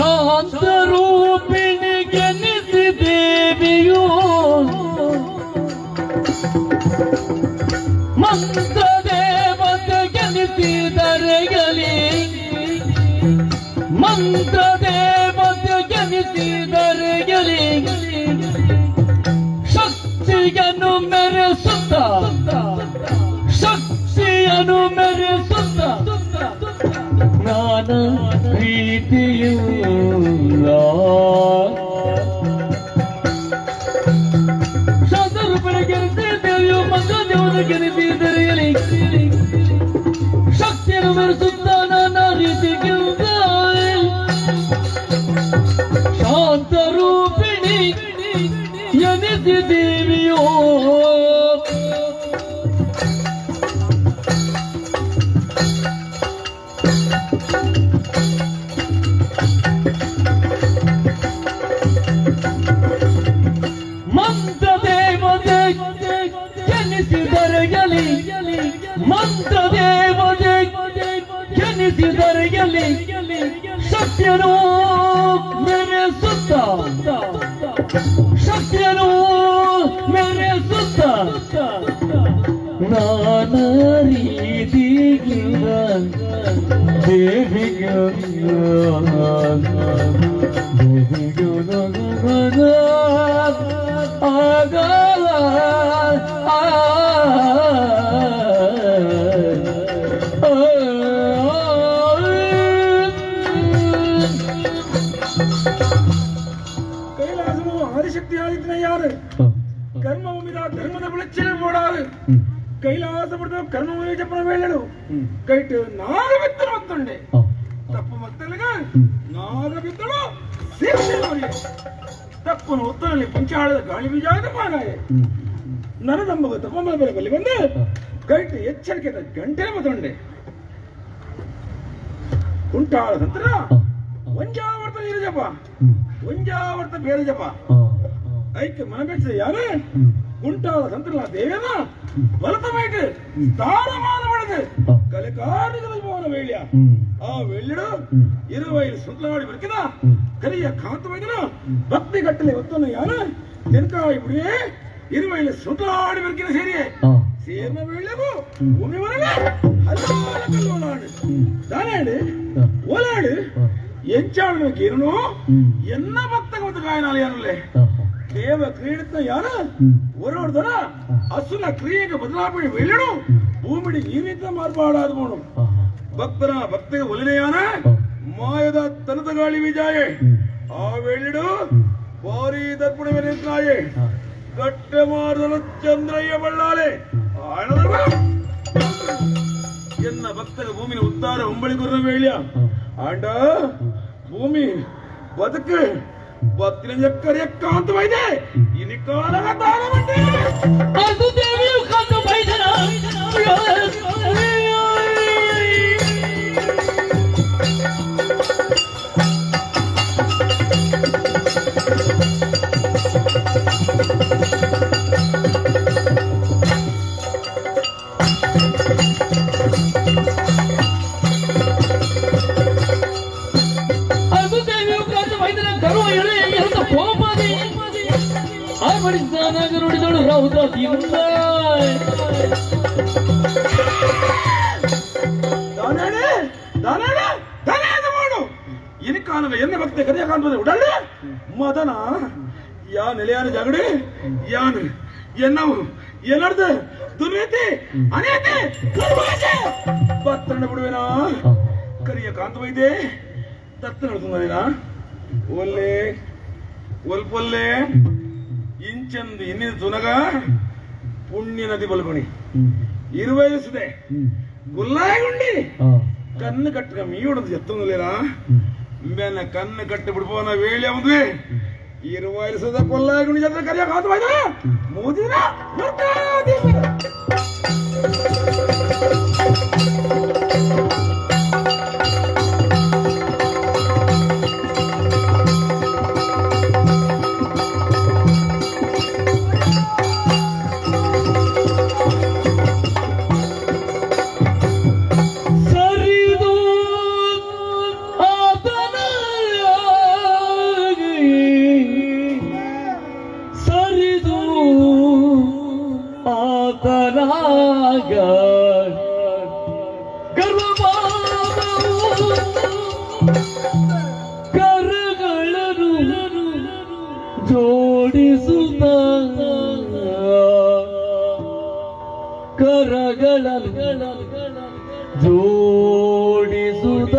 ಶಾಂತ ರೂಪಿಣಿ ಗೆನಿಸಿ ದೇವಿಯು ಮಂತ್ರ ದೇವತೆ ಗೆನಿಸಿದರೆಗಲಿ ಮಂತ್ರ ದೇವತೆ ಗೆನಿಸಿದರೆಗಲಿ ಶಕ್ತಿಯನ್ನು ಮೆರೆಸುತ್ತ ಶಕ್ತಿಯನ್ನು ಮೆರೆಸುತ್ತ ನಾನ ಪ್ರೀತಿಯು ಶಾಂತರೂಪಣೆ ಗೆನಿಸಿದೆಯು ಮಂತ್ರ ದೇವತೆ ಗೆನಿಸಿದರೆಗಲಿ ಶಕ್ತಿಯನ್ನು ಮೆರೆಸುತ್ತ ನಾನಾ ರೀತಿಗೆ ಶಾಂತ ರೂಪಿಣಿ ಎನಿಸಿ ದೇವಿಯೋ ಮಂತ್ರ ದೇವತೆ ಎನಿಸಿದರೆಗಲಿ ಮಂತ್ರ ದೇವತೆ ಎನಿಸಿದರೆಗಲಿ ಶಕ್ತಿಯನ್ನು ಮೆರೆಸುತ್ತ ಶಕ್ತಿಯನ್ನು ಮೆರೆಸುತ್ತ ನಾನಾ ರೀತಿಗಿಂದ ದೇವಿಗೆ ಆಗಲ್ಲ ஆதிசக்தியாதித்தனை யாரு கர்மபூமிதா ಧರ್ಮದ ಬೆಳಚನೆ போடாது ಕೈಲಾಸಪುರದ ಕರ್ಮಭೂಮಿ ಜಪನ ವೇಳೆಡು ಕೈಟ್ ನಾಗಬಿತ್ತಲು ಮತ್ತೊಂಡೆ ತಪ್ಪು ಮತ್ತಲಿಗ ನಾಗಬಿತ್ತಲು ಸೇರಿಸಿದವರಿಗೆ ತಪ್ಪನು ಒತ್ತನಲ್ಲಿ ಪಂಚಾಳದ ಗಾಳಿ ಬೀಜಾದ ಮಾರಾಯ ನರದಂಬಗ ತಪ್ಪಮಲ ಬಲಿ ಬಂದು ಕೈಟ್ ಎಚ್ಚರಿಕೆದ ಗಂಟೆ ಮತ್ತೊಂಡೆ ಕುಂಟಾಳ ನಂತರ ಒಂಜಾವರ್ತ ನೀರು ಜಪ ಒಂಜಾವರ್ತ ಬೇರೆ ಜಪ ಐಕ್ಯ ಮನಬೆಟ್ಟಿದ ಯಾರು ಕುಂಟಾಳ ಸಂತ್ರಲ ದೇವೇನ ಬಲತಮೇಟು ತಾರಮಾನ ಮಾಡಿದೆ ಕಲಿಕಾರಿಗದ ಭವನ ವೇಳ್ಯ ಆ ವೇಳ್ಯಡು ಇರುವೈಲು ಸುತ್ತಲಾಡಿ ಬರುಕಿದ ಕಲಿಯ ಕಾಂತ ವೈದನ ಭಕ್ತಿ ಕಟ್ಟಲೆ ಒತ್ತನ್ನು ಯಾರು ನೆನಕಾಯಿ ಬಿಡಿಯೇ ಇರುವೈಲು ಸುತ್ತಲಾಡಿ ಬರುಕಿನ ಸೇರಿಯೇ ಸೇರ್ನ ವೇಳೆಗೂ ಭೂಮಿ ಹೊರಗೆ ಹಲ್ಲಾಡ ಕಲ್ಲೋಲಾಡು ದಾನಾಡು ಓಲಾಡು ಎಂಚಾಡು ಕಿರಣು ಎನ್ನ ಭಕ್ತಗ ಒಂದು ಕಾಯನಾಲಯನಲ್ಲೇ ದೇವ ಕ್ರೀಡಿತ ಯಾರ ಹೊರಡ್ದರ ಅಸುಲ ಕ್ರಿಯೆಗೆ ಬದಲಾವಣೆ ವೇಳೆಡು ಭೂಮಿಡಿ ಜೀವಿತ ಮಾರ್ಪಾಡಾದವನು ಭಕ್ತರ ಭಕ್ತಿಗೆ ಒಲಿನೆಯಾನ ಮಾಯದ ತನದ ಗಾಳಿ ವಿಜಾಯೆ ಆ ವೇಳೆಡು ಭಾರಿ ದರ್ಪಣೆ ನಿಂತಾಯೆ ಕಟ್ಟೆ ಮಾರ್ದಲ ಚಂದ್ರಯ್ಯ ಬಳ್ಳಾಲೆ ಎನ್ನ ಭಕ್ತಗ ಭೂಮಿನ ಉದ್ಧಾರ ಹೊಂಬಳಿ ಗುರ್ರ ವೇಳ್ಯ ಆಂಡ ಭೂಮಿ ಬದುಕು ಬತ್ತಿನ ಎಕ್ಕರೆ ಕಾಂತವೈದೆ ಇನಿ ಕಾಲಗ ತಾರವಂಡೆ ಅದು ದೇವಿಯು ಕಾಂತವೈದನ ನುಡಿದಳು ರೌದ್ರ ಇನಿ ಕಾನಗ ಎನ್ನ ಭಕ್ತಿ ಕರಿಯ ಕಾಣ್ತದೆ ಉಡಲ್ಲ ಮದನ ಯಾ ನೆಲೆಯಾನ ಜಗಡಿ ಯಾನ್ ಎನ್ನವು ಏನರ್ದ ದುರ್ನೀತಿ ಅನೇತಿ ಭಕ್ತರನ್ನ ಬಿಡುವೇನಾ ಕರಿಯ ಕಾಂತವೈದೆ ದತ್ತ ನಡ್ಕೊಂಡೇನಾ ಒಲ್ಲೆ ಒಲ್ಪೊಲ್ಲೆ ಇಂಚಂದು ಇನ್ನಿನ ತುನಗ ಪುಣ್ಯ ನದಿ ಬಲ್ಕೊಣಿ ಇರುವಯಸ್ಸಿದೆ ಗುಲ್ಲಾಯಗುಂಡಿ ಕಣ್ಣು ಕಟ್ಟಗ ಮೀಡದು ಎತ್ತೊಂದಿಲ್ಲ ಬೆನ್ನ ಕಣ್ಣು ಕಟ್ಟಿ ಬಿಡ್ಬೋನ ವೇಳೆ ಮದುವೆ ಇರುವಯಸ್ಸದ ಕೊಲ್ಲಾಯಗುಂಡಿ ಜೊತೆ ಕರಿಯ ಕಾತವಾಯ್ದ ಮೋದಿನ ಸರಿದು ಆತನ ಕರಗಳನ್ನು ಜೋಡಿಸುತ್ತ ಕರಗಳನ್ನು ಜೋಡಿಸುತ್ತ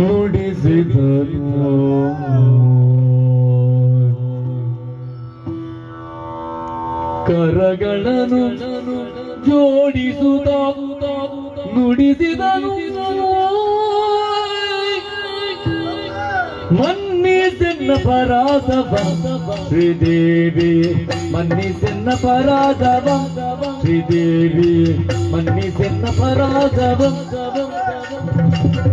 ನುಡಿಸಿದನು ಕರಗಳನ್ನು ಜೋಡಿಸುತ್ತ ನುಡಿಸಿದನು ಮನ್ನಿಸೆನ್ನ ಪರಾಧವ ಶ್ರೀದೇವಿ ಮನ್ನಿಸೆನ್ನ ಪರಾಧವ ಶ್ರೀದೇವಿ ಮನ್ನಿಸೆನ್ನ ಪರಾಧವ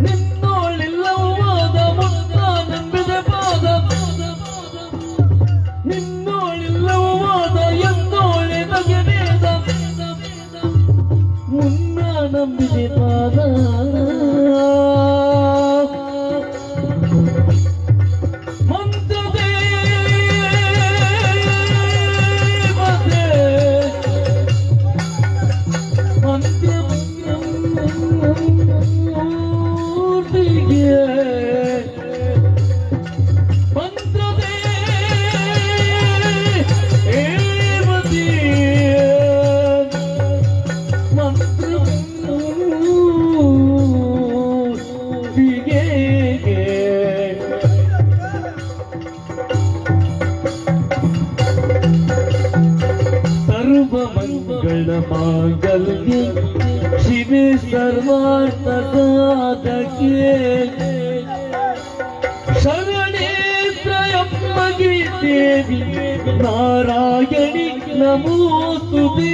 ನಿನ್ನೋಳಿಲ್ಲವೂ ವಾದ ಮುನ್ನ ನಂಬಿದ ಪಾದ ನಿನ್ನೋಳಿಲ್ಲವೂ ವಾದ ಎಂದೋಳೆ ಬಗೆನೇದ ಮುನ್ನ ನಂಬಿದೆ ಪಾದ मांगल्य शिवे सर्वार्थ साधके शरणे त्रयम्बके देवी नारायणी नमोस्तुते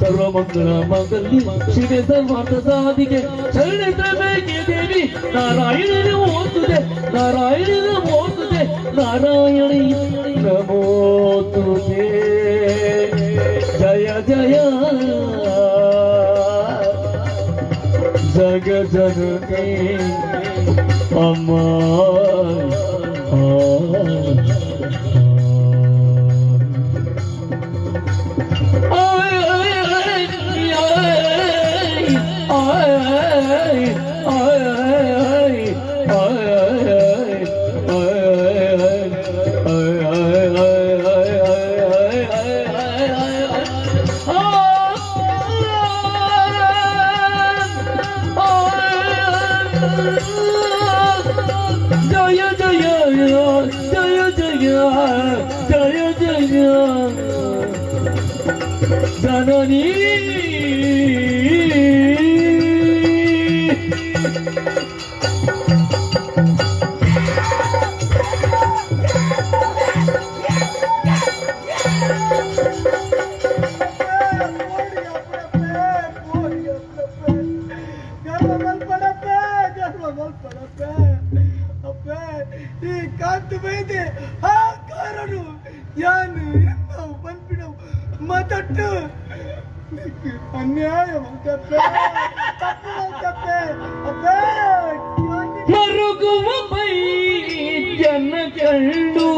सर्वमंगल मांगल्य शिवे सर्वार्थ साधके शरणे त्रयम्बके देवी नारायणी नमोस्तुते नारायणी नमोस्तुते नारायणी नमोस्तुते जय जय जग जननी अम्मा जय जय जय जय जय जय जननी ಈ ಕಾಂತ ಬೈದೆ ಆ ಕಾರನು ಯಾನು ಎನ್ನವು ಪಂಪಿನವು ಮತಟ್ಟು ಅನ್ಯಾಯ ಮಂಕಪ್ಪೆ ತಪ್ಪು ಮಂಕಪ್ಪೆ ಅಪ್ಪೆ ಮರುಗುವ ಬೈ ಜನ ಕಂಡು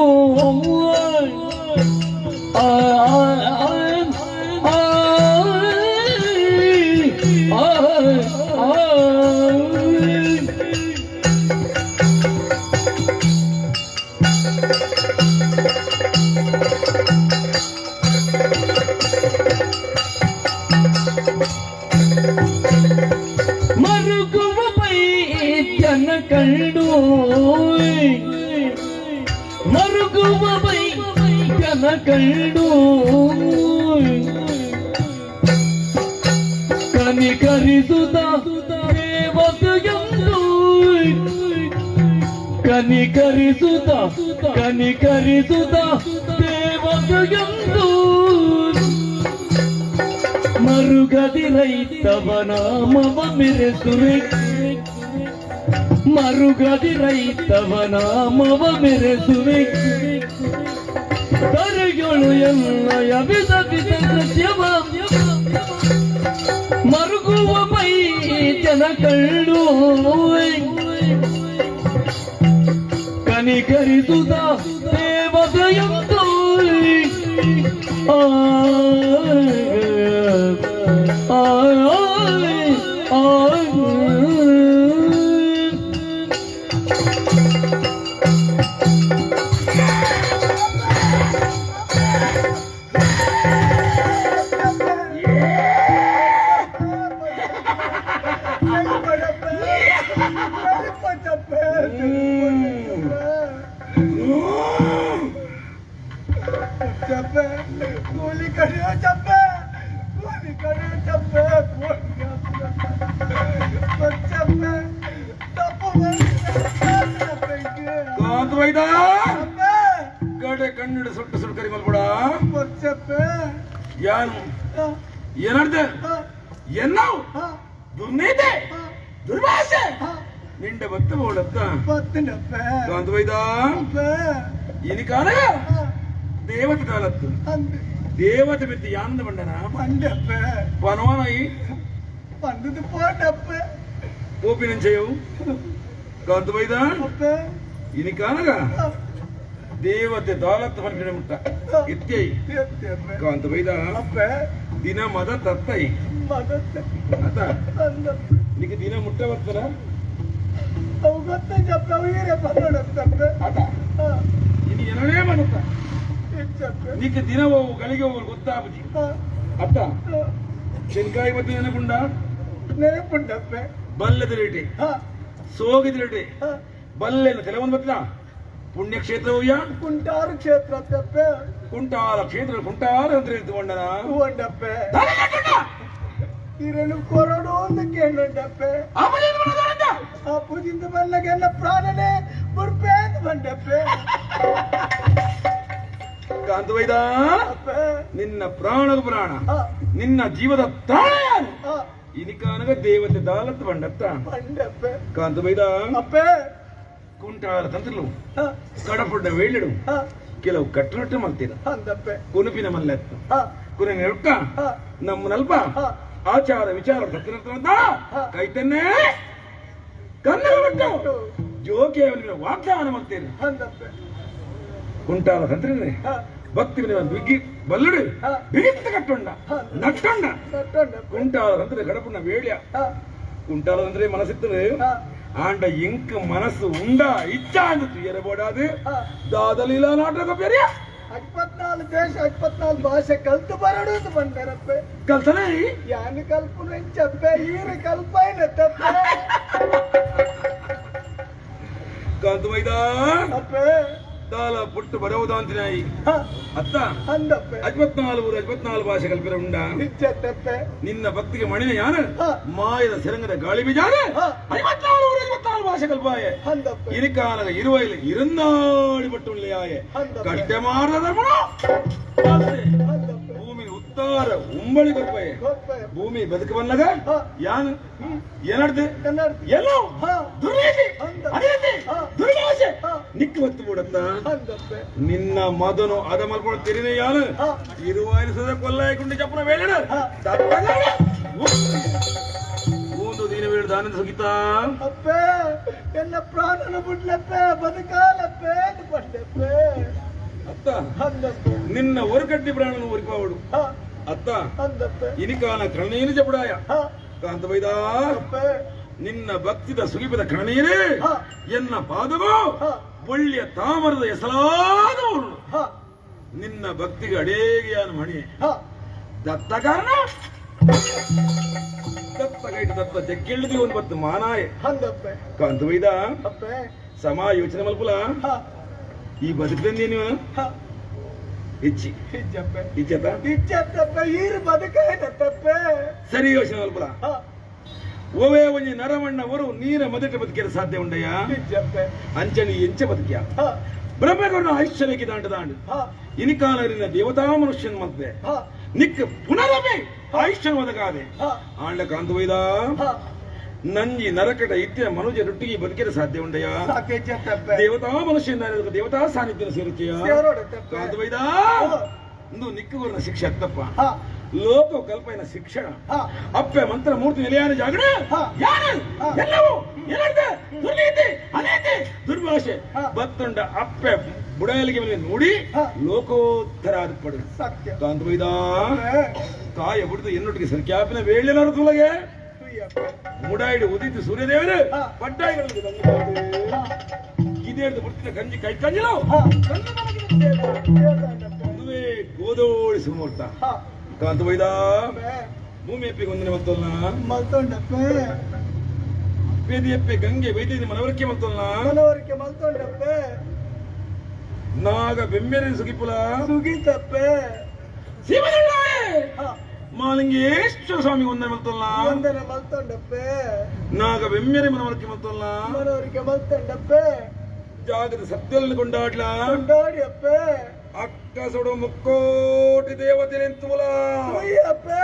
ಮರುಗುವ ಬೈದ್ಯನ ಕಂಡು ಮರುಗುವ ಬೈದ್ಯನ ಕಂಡು ಕನಿಕರಿಸುತ್ತ ದೇವತೆಯೆಂದು ಕನಿಕರಿಸುತ್ತ ದೇವತೆಯೆಂದು ಮರುಗದಿ ರೈತವ ನಾಮವ ಮೆರೆಸುವೆ ಮರುಗದಿ ರೈತವ ನಾಮವ ಮೆರೆಸುವೆ ತರಗಳು ಎನ್ನಯ ಬಿದ ಬಿದ ಸತ್ಯವ ಮರುಗುವ ಬೈ ಜನ ಕಂಡು ಕನಿಕರಿಸುತ್ತ ದೇವತೆಯ चप्पे गोली करियो चप्पे गोली करियो चप्पे चप्पे ಕಾಂತ ವೈದ ಗಡೆ ಕಣ್ಣಿಡು ಸುಟ್ಟು ಸುಟ್ಟು ಕರಿ ಮಲ್ಬಿಡ ಚಪ್ಪೆ ಯಾನು ಏನರ್ದೆ ಎನ್ನವು ದುರ್ನೀತಿ ದುರ್ಭಾಷೆ ನಿಂಡೆ ಭಕ್ತ ಬೋಳತ್ತ ಕಾಂತ ವೈದ ಇನಿ ಕಾಲ ದೇವತೆ ಕಾಲತ್ತು ದೇವತೆ ಬಿತ್ತು ಯಾಂದ ಬಂಡನ పండప్ప పనవానయి పండుది పోటప్ప ఓపినం చేయవు కాంత వైద అప్ప ఇని కానగా దేవತೆ ದಾಲತ್ ಬಂದಿನ ಮುಟ್ಟ ಇತ್ಯೈ ಕಾಂತ ವೈದ ಅಪ್ಪ ದಿನ ಮದ ತತ್ತೈ ಮದತ್ತ ಅತ అందప్ప నీకు ದಿನ ಮುಟ್ಟ ಬರ್ತದ ಅವು ಗೊತ್ತ చెప్ప ವೀರ ಬಂದಡತ್ತಪ್ಪ ಅತ ಇನಿ ಏನನೇ ಮದತ್ತ చెప్ప నీకు ದಿನ ಹೋಗು ಗಳಿಗೆ ಹೋಗು ಗೊತ್ತಾಬುಜಿ ಅತ್ತ ಶೆನ್ಕಾಯಿ ಮತ್ತೆ ನೆನಪುಂಡ ನೆನಪುಂಡಪ್ಪ ಬಲ್ಲದ ರೇಟೆ ಸೋಗಿದ ರೇಟೆ ಬಲ್ಲೆನ ಕೆಲವೊಂದು ಬತ್ತ ಪುಣ್ಯಕ್ಷೇತ್ರವಯ್ಯ ಕುಂಟಾರು ಕ್ಷೇತ್ರ ತಪ್ಪ ಕುಂಟಾಲ ಕ್ಷೇತ್ರ ಕುಂಟಾಲ ಅಂತ ಹೇಳ್ತುಕೊಂಡನ ಹೂವಂಡಪ್ಪ ಇರನು ಕೊರಡು ಅಂತ ಕೇಳಂಡಪ್ಪ ಆ ಪೂಜಿಂದ ಬಲ್ಲಗೆಲ್ಲ ಪ್ರಾಣನೇ ಬುರ್ಪೆ ಅಂತ ಬಂಡಪ್ಪ ಕಾಂತ ವೈದ ಅಪ್ಪ ನಿನ್ನ ಪ್ರಾಣದ ಪ್ರಾಣ ನಿನ್ನ ಜೀವದ ಪ್ರಾಣ ಯಾರು ಇನಿಕಾನಗ ದೇವತೆ ದಾಲತ್ ಬಂಡತ್ತ ಬಂಡಪ್ಪ ಕಾಂತ ವೈದ ಅಪ್ಪ ಕುಂಟಾಲ ತಂತ್ರಲು ಕಡಪುಡ್ಡ ವೇಳಿಡು ಕೆಲವು ಕಟ್ಟರೊಟ್ಟೆ ಮಾಡ್ತೀರ ಅಂದಪ್ಪ ಕುನುಪಿನ ಮಲ್ಲೆತ್ತು ಕುನ ನೆಡ್ಕ ನಮ್ಮನಲ್ಪ ಆಚಾರ ವಿಚಾರ ತತ್ತಿರಂತ ಕೈತನ್ನೇ ಕನ್ನಡ ಬಿಟ್ಟು ಜೋಕೆ ಅವನಿಗೆ ವಾಗ್ದಾನ ಮಾಡ್ತೇನೆ ಅಂದಪ್ಪ ಕುಂಟಾಲ ತಂತ್ರನೇ ಭಕ್ತಿ ಬಿಗಿ ಬಲ್ಲುಡು ಬಿಗಿತ್ತ ಕಟ್ಟೊಂಡ ನಟ್ಟೊಂಡ ಕುಂಟಾಲ ತಂತ್ರ ಕಡಪುಣ್ಣ ವೇಳ್ಯ ಕುಂಟಾಲ ತಂದ್ರೆ ಮನಸ್ಸಿತ್ತದು ಆಂಡ ಇಂಕ್ ಮನಸ್ಸು ಉಂಡ ಇಚ್ಛ ಅಂದು ಎರಬೋಡಾದು ದಾದಲೀಲಾ ನಾಟಕ ಬೇರೆ 54 ದೇಶ 54 ಭಾಷೆ ಕಲ್ತು ಬರಡು ಅಂತ ಬಂದಾರಪ್ಪ ಕಲ್ತನೆ ಯಾನು ಕಲ್ಪು ನೆಂಚಪ್ಪ ಈರು ಕಲ್ಪೈನ ತಪ್ಪ ಕಾಂತ ವೈದ ಅಪ್ಪ ದಾಲ ಪುಟ್ಟು ಬರವುದಾಂತಿನಾಯಿ ಅತ್ತ ಅಂದಪ್ಪ 54 ಭಾಷೆ ಕಲ್ಪಿರ ಉಂಡ ನಿಜತ್ತಪ್ಪ ನಿನ್ನ ಭಕ್ತಿಗೆ ಮಣಿನ ಯಾನ ಮಾಯದ ಸೆರಂಗದ ಗಾಳಿ ಬೀಜಾನ 54 ಭಾಷೆ ಕಲ್ಪಾಯ ಅಂದಪ್ಪ ಇರಿಕಾನಗ ಇರುವೈಲಿ ಇರುನ್ನಾಡಿ ಪಟ್ಟುಳ್ಳಿಯಾಯ ಕಟ್ಟೆ ಮಾರದ ಅಂದಪ್ಪ ಭೂಮಿ ಉತ್ತಾರ ಉಂಬಳಿ ಕಲ್ಪಾಯ ಗೊತ್ತಾಯ ಭೂಮಿ ಬದುಕು ಬಂದಾಗ ಯಾನು ಏನಡ್ದು ಕನ್ನಡ ಎಲ್ಲೋ ದುರ್ನೀತಿ ಅಂದ ಅನೀತಿ ದುರ್ಭಾಷೆ ನಿಕ್ಕು ಹೊತ್ತು ಬಿಡತ್ತ ಅಂದಪ್ಪ ನಿನ್ನ ಮದನು ಅದ ಮಲ್ಕೊಳ್ತೀರಿ ಯಾನು ಇರುವಾಯಿನ ಸದ ಕೊಲ್ಲಾಯಕೊಂಡು ಚಪ್ಪನ ವೇಳೆನ ಒಂದು ದಿನ ವೇಳೆ ಆನಂದ ಸುಗಿತ ಅಪ್ಪ ಎಲ್ಲ ಪ್ರಾಣನ ಬಿಡ್ಲಪ್ಪ ಬದುಕಾಲಪ್ಪ ಅಂತ ಬಂದಪ್ಪ ಅತ್ತ ಅಂದಪ್ಪ ನಿನ್ನ ಒರಗಡ್ಡಿ ಪ್ರಾಣನು ಒರಿಪಾವಡು ಅತ್ತ ಅಂದಪ್ಪ ಇನಿಕಾನ ಕರ್ಣೀನ ಜಪಡಾಯ ಕಾಂತ ಬೈದ ಅಪ್ಪ ನಿನ್ನ ಭಕ್ತಿದ ಸುಗಿಪದ ಕರ್ಣೀರೇ ಎನ್ನ ಪಾದವೋ ಒಳ್ಳೆಯ ತಾಮರದ ಹೆಸರಾದವನು ನಿನ್ನ ಭಕ್ತಿಗೆ ಅಡೇಗಿಯಾನ ಮಣಿ ದತ್ತ ಕಾರಣ ದತ್ತ ಗೈಟ್ ದತ್ತ ಜಗ್ಗೆಳ್ಳಿದಿ ಒಂದು ಬತ್ತು ಮಾನಾಯ ಅಂದಪ್ಪ ಕಾಂತ ಬೈದ ಅಪ್ಪ ಸಮ ಯೋಚನೆ ಮಲ್ಪುಲ ಈ ಬದುಕಂದಿ ನೀವು ಇಚ್ಚಿ ಇಜ್ಜಪ್ಪ ಇಚ್ಚತ ಇಜ್ಜತ್ತಪ್ಪ ಈರು ಬದುಕಾಯ್ತಪ್ಪ ಸರಿ ಯೋಚನೆ ಮಲ್ಪುಲ ಓವೇ ಒಂಜಿ ನರಮಣ್ಣ ಅವರು ನೀರ ಮೊದಟ ಬದುಕಿರ ಸಾಧ್ಯ ಉಂಡಯ್ಯ ಇಜ್ಜಪ್ಪ ಅಂಚನಿ ಎಂಚ ಬದುಕ್ಯ ಬ್ರಹ್ಮಗೌಡ ಐಶ್ವರ್ಯಕ್ಕೆ ದಾಂಡು ಇನಿಕಾಲರಿನ ದೇವತಾ ಮನುಷ್ಯನ್ ಮತ್ತೆ ನಿಕ್ ಪುನರಮೆ ಐಶ್ವರ್ಯ ಒದಗಾದೆ ಆಂಡ ಕಾಂತ ವೈದ ನಂಜಿ ನರಕಟ ಇತ್ತಿನ ಮನುಜ ರೊಟ್ಟಿಗೆ ಬದುಕಿರ ಸಾಧ್ಯ ಉಂಡಯ್ಯ ದೇವತಾ ಮನುಷ್ಯನ ದೇವತಾ ಸಾನ್ನಿಧ್ಯ ಸೇರುತ್ತೆಯ ಕಾಂತ ವೈದ ಒಂದು ನಿಕ್ಕುವರ್ಣ ಶಿಕ್ಷೆ ಅತ್ತಪ್ಪ ಲೋಕ ಕಲ್ಪನ ಶಿಕ್ಷಣ ಅಪ್ಪೆ ಮಂತ್ರ ಮೂರ್ತಿ ನೆಲೆಯಾನ ಜಾಗಣ ಎಲ್ಲವೂ ದುರ್ನೀತಿ ಅನೀತಿ ದುರ್ಭಾಷೆ ಬತ್ತುಂಡ ಅಪ್ಪೆ ಬುಡಯಲಿಗೆ ಮೇಲೆ ನೋಡಿ ಲೋಕೋತ್ತರ ಪಡು ಕಾಂತ ವೈದ ಕಾಯ ಬಿಡ್ದು ಎನ್ನೊಟ್ಟಿಗೆ ಸರ್ಕ್ಯಾಪಿನ ವೇಳೆನಾರು ತುಲಗೆ ಮುಡಾಯಿಡು ಉದಿತು ಸೂರ್ಯದೇವರು ಪಟ್ಟಾಯಿಗಳಿಗೆ ಇದೇರ್ದು ಬಿಡ್ತಿನ ಕಂಜಿ ಕೈ ಕಂಜಿಲು ಮದುವೆ ಗೋದೋಳಿ ಸುಮೂರ್ತ ಕಾಂತ ಬೈದ ಭೂಮಿ ಎಪ್ಪಿಗೆ ಒಂದಿನ ಮತ್ತೊಲ್ಲ ಬೇದಿ ಎಪ್ಪೆ ಗಂಗೆ ವೈದ್ಯ ಮನವರಿಕೆ ಮತ್ತೊಲ್ಲ ನಾಗ ಬೆಮ್ಮೆರೆ ಸುಗಿಪುಲ ಸುಗೀತಪ್ಪೆ ಮಾಲಿಂಗೇಶ್ವರ ಸ್ವಾಮಿ ಒಂದನೆ ಮಲ್ತೊಂಡಪ್ಪೆ ನಾಗ ಬೆಮ್ಮೆರೆ ಮನವರಿಕೆ ಮತ್ತೊಲ್ಲ ಜಾಗದ ಸತ್ಯವನ್ನು ಕೊಂಡಾಡ್ಲ ಕೊಂಡಾಡಿಯಪ್ಪೆ ಅಕ್ಕ ಸುಡು ಮುಕ್ಕೋಟಿ ದೇವತೆ ನಿಂತುಲ ಅಪ್ಪೆ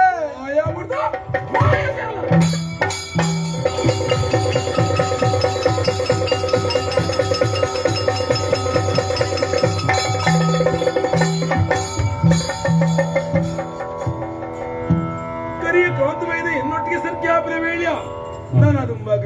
ಕರಿಯ ಕಾಂತಮೈದ ಎನ್ನೊಟ್ಟಿಗೆ ಸರ್ಕ್ಯಾಪಿನ ವೇಳ್ಯ ನಾನು ತುಂಬಾಗ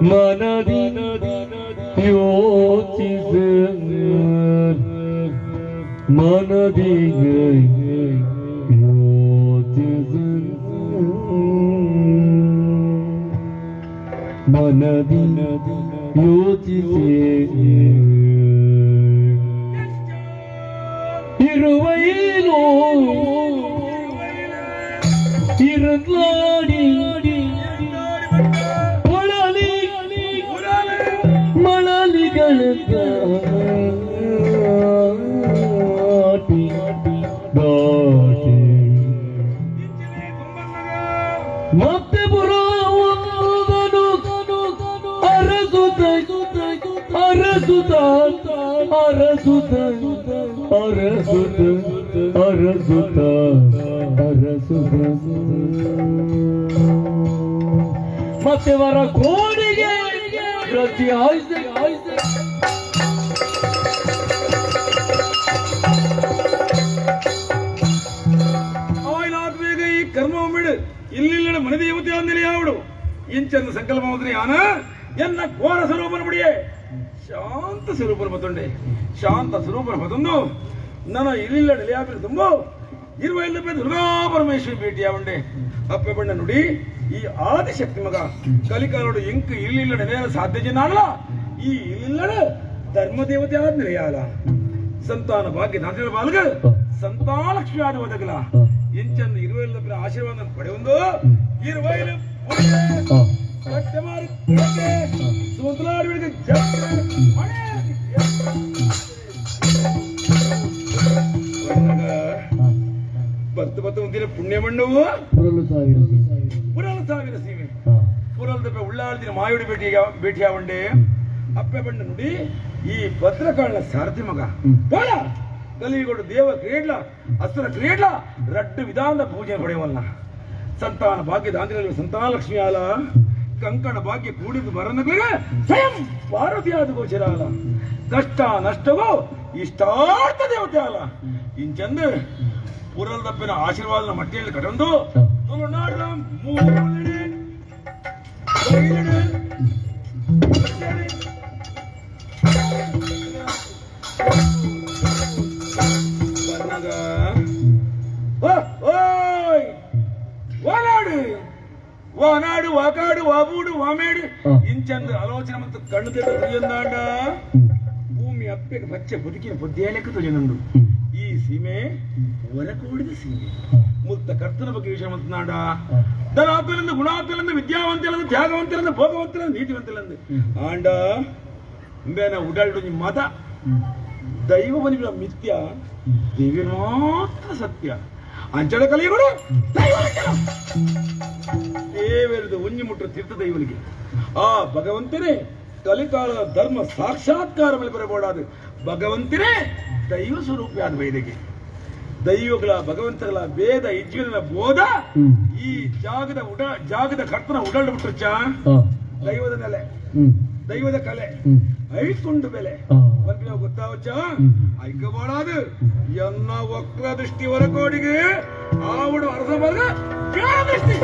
ಮನದಿ ಯೋಚಿಸ ಮನದಿ ಮನದಿ ಯೋಚಿಸಿ ಇರುವೈನೋ ಇರಲಾಡಿ ಮಳಲಿಗಳಂತ ಮತ್ತೆ ಬುರಾವನು ಅರಸುತ್ತ ಅರಸುತ್ತ ಅರಸುತ್ತ ಅರಸುತ್ತ ಅರಸುತ್ತ ಅರಸುತ್ತ ಮತ್ತೆ ವರ ಕೋಡಿಗೆ ಪ್ರತಿ ಆಯ್ಸೆ ಆಯ್ಲಾದ್ವೇಗ ಈ ಕರ್ಮ ಬಿಡು ಇಲ್ಲಿಲ್ಲ ಮನೆ ದೇವತೆ ಅಂದಿಲ್ಲ ಯಾವಡು ಇಂಚಂದ ಸಂಕಲ್ಪ ಹೋದ್ರಿ ಆನ ಎನ್ನ ಘೋರ ಸ್ವರೂಪನ ಬಿಡಿಯೇ ಶಾಂತ ಸ್ವರೂಪನ ಮತ್ತೊಂಡೆ ಶಾಂತ ಸ್ವರೂಪನ ಮತ್ತೊಂದು ನನ್ನ ಇಲ್ಲಿಲ್ಲ ನೆಲೆಯಾಬಿರು ತುಂಬು ಇರುವ ಇಲ್ಲವೇ ದುರ್ಗಾ ಪರಮೇಶ್ವರಿ ಭೇಟಿಯಾವಂಡೆ ಅಪ್ಪೆ ಬಣ್ಣ ನುಡಿ ಈ ಆದಿಶಕ್ತಿ ಮಗ ಕಲಿಕಾಲೋಡು ಎಂಕ್ ಇಲ್ಲಿಲ್ಲ ನೆಲೆಯಲು ಸಾಧ್ಯ ನಾಡಲ ಈ ಇಲ್ಲಿಲ್ಲ ಧರ್ಮ ದೇವತೆ ಆದ ನೆಲೆಯಾಲ ಸಂತಾನ ಭಾಗ್ಯ ನಾಟಿನ ಬಾಲ್ಗ ಸಂತಾನ ಲಕ್ಷ್ಮಿ ಆದ ಒದಗಲ ಎಂಚಂದ ಇರುವೆಲ್ಲ ಆಶೀರ್ವಾದ ಪಡೆಯೊಂದು ಇರುವೈಲ ಕಟ್ಟೆ ಮಾರಿ ಸುಮಂತಲಾಡಿ ಬೆಳಗ್ಗೆ ಬತ್ತು ಬತ್ತು ಒಂದಿನ ಪುಣ್ಯ ಮಣ್ಣವು ಪುರಲ ಸಾವಿರ ಸೀಮೆ ಪುರಲ್ದ ಉಳ್ಳಾಳ್ದಿನ ಮಾಯುಡಿ ಭೇಟಿಯಾವಂಡೆ ಅಪ್ಪೆ ಬಣ್ಣ ನುಡಿ ಈ ಭದ್ರಕಾಳ ಸಾರಥಿ ಮಗ ಬಾಳ ಕಲಿಗೊಡು ದೇವ ಕ್ರೀಡ್ಲ ಅಸುರ ಕ್ರೀಡ್ಲ ರಡ್ಡು ವಿಧಾನದ ಪೂಜೆ ಪಡೆಯವಲ್ಲ ಸಂತಾನ ಭಾಗ್ಯದ ಆಂಧ್ರ ಸಂತಾನ ಲಕ್ಷ್ಮಿ ಆಲ ಕಂಕಣ ಭಾಗ್ಯ ಕೂಡಿದ್ದು ಬರನಗಳಿಗೆ ಸ್ವಯಂ ಪಾರ್ವತಿಯಾದ ಗೋಚರ ಅಲ ಕಷ್ಟ ನಷ್ಟವೋ ಇಷ್ಟಾರ್ಥ ದೇವತೆ ಅಲ ಇಂಚಂದ ಪುರಲ್ದಪ್ಪಿನ ಆಶೀರ್ವಾದನ ಮಟ್ಟಿಯಲ್ಲಿ ಕಟಂದು ತುಳುನಾಡಿನ ಮೂಲೆಡೆ వానాడు వాకాడు వాబూడు వామేడు ఇంచందు ఆలోచన ಮತ್ತು ಕಣ್ಣು ತೆಗೆದು ತುಳಿಯಂದಾಂಡ ಭೂಮಿ ಅಪ್ಪೆಗೆ ಪಚ್ಚೆ ಬದುಕಿನ ಬುದ್ಧಿಯಲೆಕ್ಕ ತುಳಿಯಂದು ಈ ಸೀಮೆ ಹೊರಕೂಡಿದ ಸೀಮೆ ಮುಕ್ತ ಕರ್ತನ ಬಗ್ಗೆ ವಿಷಯ ಮಂತನಾಡ ಧನಾತ್ಮಲಿಂದ ಗುಣಾತ್ಮಲಿಂದ ವಿದ್ಯಾವಂತಲಿಂದ ತ್ಯಾಗವಂತಲಿಂದ ಭೋಗವಂತಲಿಂದ ನೀತಿವಂತಲಿಂದ ಆಂಡ ಬೇನ ಉಡಾಳು ಮತ ದೈವ ಬನಿಗಳ ಮಿಥ್ಯ ದೇವಿ ಮಾತ್ರ ಸತ್ಯ ಅಂಚಳ ಕಲಿಗಳು ದೇವರದು ಉಂಜಿ ಮುಟ್ಟ ತೀರ್ಥ ದೈವನಿಗೆ ಆ ಭಗವಂತನೇ ಕಲಿಕಾಲದ ಧರ್ಮ ಸಾಕ್ಷಾತ್ಕಾರ ಮೇಲೆ ಬರಬಹುದಾದ ಭಗವಂತನೇ ದೈವ ಸ್ವರೂಪಿಯಾದ ವೈದ್ಯಗೆ ದೈವಗಳ ಭಗವಂತಗಳ ಭೇದ ಇಜ್ಜಿನ ಬೋಧ ಈ ಜಾಗದ ಕರ್ತನ ಉಡಾಳು ಬಿಟ್ಟುಚ್ಚ ದೈವದ ನೆಲೆ ದೈವದ ಕಲೆ ಐತುಂಡು ಬೆಲೆ ಬಂದ್ರೆ ಗೊತ್ತಾವಚ್ಚ ಐಕಬಾಡಾದು ಎನ್ನ ವಕ್ರ ದೃಷ್ಟಿ ಹೊರಕೋಡಿಗೆ ಆವಡು ಅರ್ಧ ಬರ್ಗ ದೃಷ್ಟಿ